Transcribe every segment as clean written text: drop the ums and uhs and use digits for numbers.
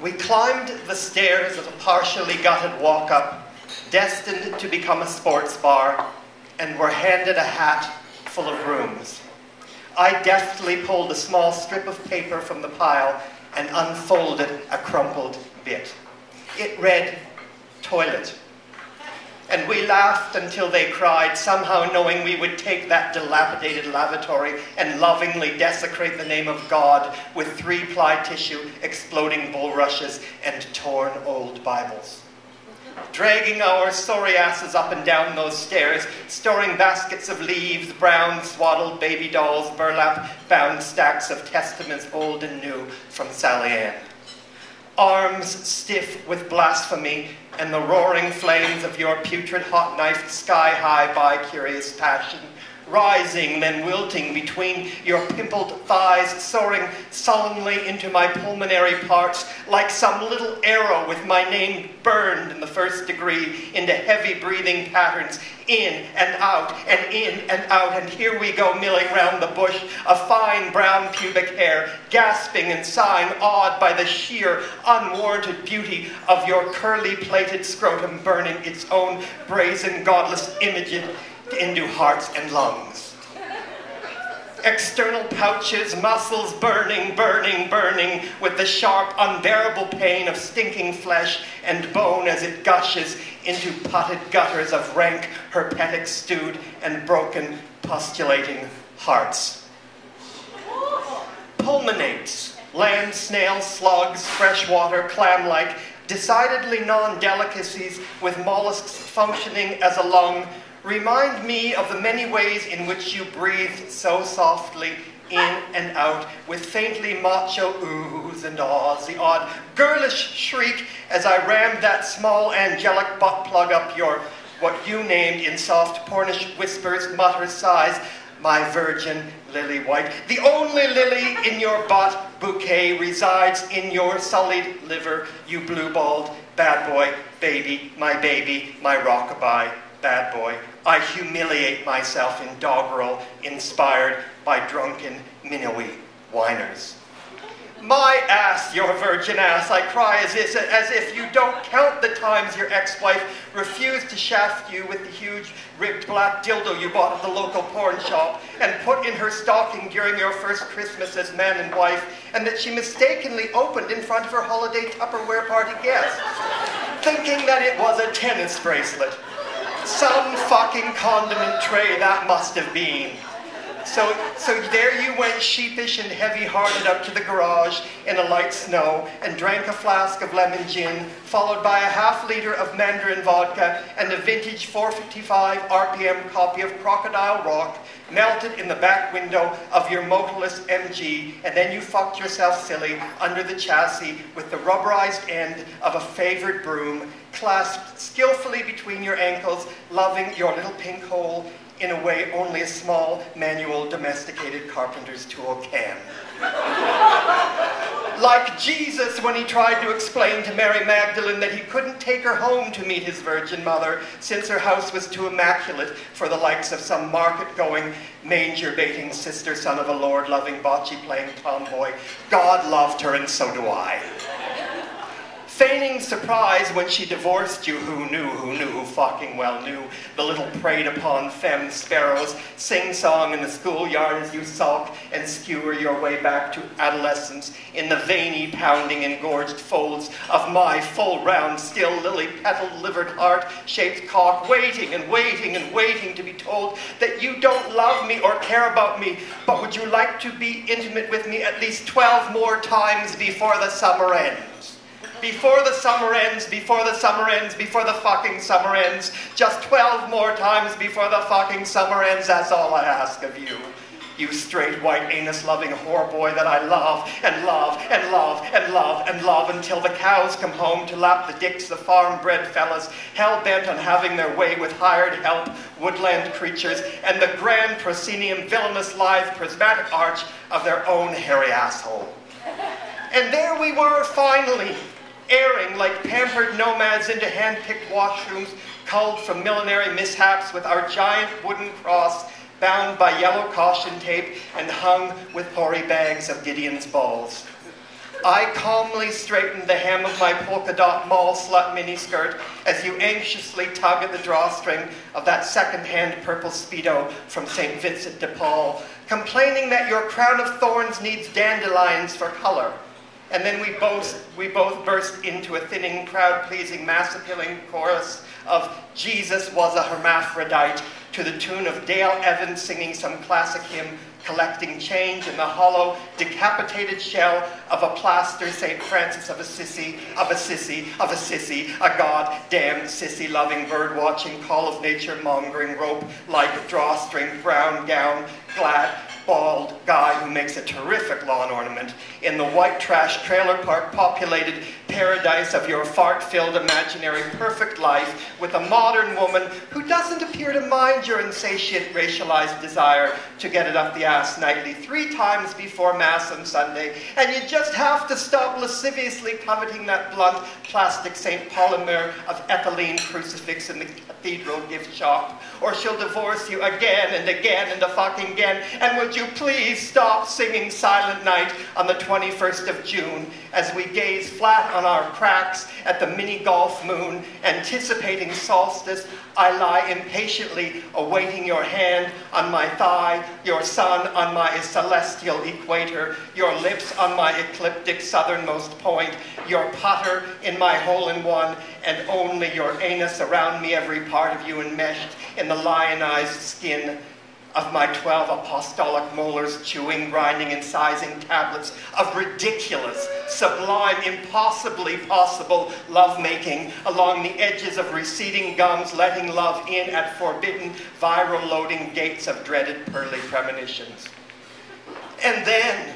We climbed the stairs of a partially gutted walk-up, destined to become a sports bar, and were handed a hat full of rooms. I deftly pulled a small strip of paper from the pile and unfolded a crumpled bit. It read, "Toilet." And we laughed until they cried, somehow knowing we would take that dilapidated lavatory and lovingly desecrate the name of God with 3-ply tissue, exploding bulrushes, and torn old Bibles. Dragging our sorry asses up and down those stairs, storing baskets of leaves, brown swaddled baby dolls, burlap-bound stacks of testaments old and new from Sally Ann. Arms stiff with blasphemy and the roaring flames of your putrid hot-knifed sky-high bi-curious passion, rising, then wilting between your pimpled thighs, soaring sullenly into my pulmonary parts like some little arrow with my name burned in the 1st degree into heavy breathing patterns, in and out, and in and out, and here we go milling round the bush of fine brown pubic hair, gasping and sighing, awed by the sheer, unwarranted beauty of your curly-plated scrotum burning its own brazen, godless image into hearts and lungs. External pouches, muscles burning, burning, burning, with the sharp, unbearable pain of stinking flesh and bone as it gushes into putted gutters of rank, herpetic stewed and broken, postulating hearts. Pulmonates, land, snails, slugs, freshwater, clam-like, decidedly non-delicacies with mollusks functioning as a lung, remind me of the many ways in which you breathed so softly in and out, with faintly macho oohs and ahs, the odd girlish shriek as I rammed that small angelic butt plug up your, what you named in soft Pornish whispers, mutters, sighs, my virgin lily white. The only lily in your butt bouquet resides in your sullied liver, you blue-balled bad boy, baby, my rockabye bad boy. I humiliate myself in doggerel inspired by drunken Minowi whiners. My ass, your virgin ass, I cry as if you don't count the times your ex-wife refused to shaft you with the huge ribbed black dildo you bought at the local porn shop and put in her stocking during your first Christmas as man and wife, and that she mistakenly opened in front of her holiday Tupperware party guests, thinking that it was a tennis bracelet. Some fucking condiment tray that must have been. So there you went, sheepish and heavy-hearted, up to the garage in a light snow and drank a flask of lemon gin, followed by a half-liter of Mandarin vodka and a vintage 455 RPM copy of Crocodile Rock, melted in the back window of your motorless MG, and then you fucked yourself silly under the chassis with the rubberized end of a favored broom, clasped skillfully between your ankles, loving your little pink hole in a way only a small, manual, domesticated carpenter's tool can. Like Jesus when he tried to explain to Mary Magdalene that he couldn't take her home to meet his virgin mother since her house was too immaculate for the likes of some market-going, manger-baiting sister son of a Lord-loving, bocce-playing tomboy. God loved her, and so do I. Feigning surprise when she divorced you, who fucking well knew, the little preyed-upon femme sparrows sing-song in the schoolyard as you sulk and skewer your way back to adolescence in the veiny, pounding, engorged folds of my full-round, still lily-petaled, livered heart-shaped cock, waiting and waiting and waiting to be told that you don't love me or care about me, but would you like to be intimate with me at least 12 more times before the summer ends? Before the summer ends, before the summer ends, before the fucking summer ends. Just 12 more times before the fucking summer ends, that's all I ask of you. You straight white anus-loving whore boy that I love and love and love and love and love until the cows come home to lap the dicks of farm-bred fellas hell-bent on having their way with hired help, woodland creatures, and the grand proscenium villainous lithe prismatic arch of their own hairy asshole. And there we were finally, airing like pampered nomads into hand-picked washrooms culled from millinery mishaps with our giant wooden cross bound by yellow caution tape and hung with hoary bags of Gideon's balls. I calmly straighten the hem of my polka dot mall slut miniskirt as you anxiously tug at the drawstring of that second-hand purple Speedo from St. Vincent de Paul, complaining that your crown of thorns needs dandelions for color. And then we both burst into a thinning, crowd-pleasing, mass-appealing chorus of Jesus was a hermaphrodite to the tune of Dale Evans singing some classic hymn, collecting change in the hollow, decapitated shell of a plaster St. Francis of Assisi, a goddamn sissy-loving, bird-watching, call of nature-mongering, rope-like drawstring, brown gown, glad, bald guy who makes a terrific lawn ornament in the white trash trailer park populated paradise of your fart-filled imaginary perfect life with a modern woman who doesn't appear to mind your insatiate racialized desire to get it up the ass nightly 3 times before Mass on Sunday, and you just have to stop lasciviously coveting that blunt plastic St. Polymer of ethylene crucifix in the cathedral gift shop, or she'll divorce you again and again and a fucking again. And would you please stop singing Silent Night on the 21st of June as we gaze flat on our cracks at the mini golf moon, anticipating solstice. I lie impatiently awaiting your hand on my thigh, your sun on my celestial equator, your lips on my ecliptic southernmost point, your putter in my hole-in-one, and only your anus around me, every part of you enmeshed in the lionized skin of my 12 apostolic molars, chewing, grinding, and sizing tablets of ridiculous, sublime, impossibly possible love-making along the edges of receding gums, letting love in at forbidden, viral-loading gates of dreaded pearly premonitions. And then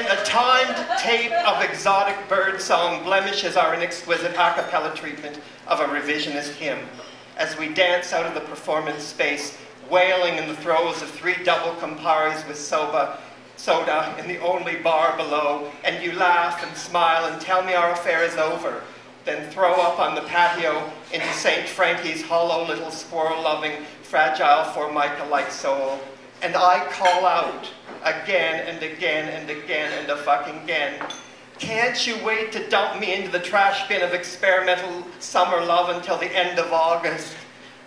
a timed tape of exotic bird song blemishes our exquisite a cappella treatment of a revisionist hymn as we dance out of the performance space, wailing in the throes of 3 double Camparis with soda in the only bar below, and you laugh and smile and tell me our affair is over, then throw up on the patio into St. Frankie's hollow little squirrel-loving, fragile Formica-like soul, and I call out again and again and again and a fucking again. Can't you wait to dump me into the trash bin of experimental summer love until the end of August?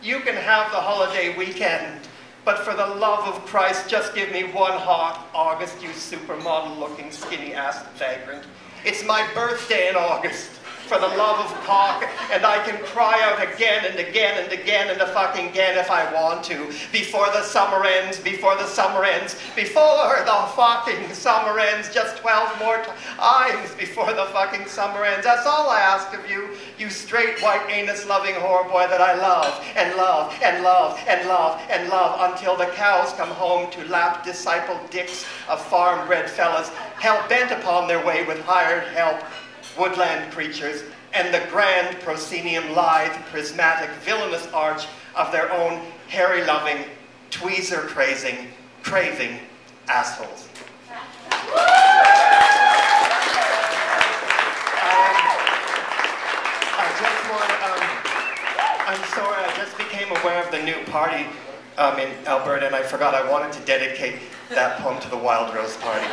You can have the holiday weekend, but for the love of Christ, just give me one hot August, you supermodel-looking skinny-ass vagrant. It's my birthday in August, for the love of cock, and I can cry out again and again and again and a fucking again if I want to, before the summer ends, before the summer ends, before the fucking summer ends, just 12 more times before the fucking summer ends. That's all I ask of you, you straight white anus-loving whore boy that I love, and love, and love, and love, and love, until the cows come home to lap disciple dicks of farm-bred fellas, hell-bent upon their way with hired help, woodland creatures, and the grand proscenium lithe, prismatic, villainous arch of their own hairy-loving, tweezer-craving assholes. I'm sorry, I just became aware of the new party in Alberta, and I forgot I wanted to dedicate that poem to the Wild Rose Party.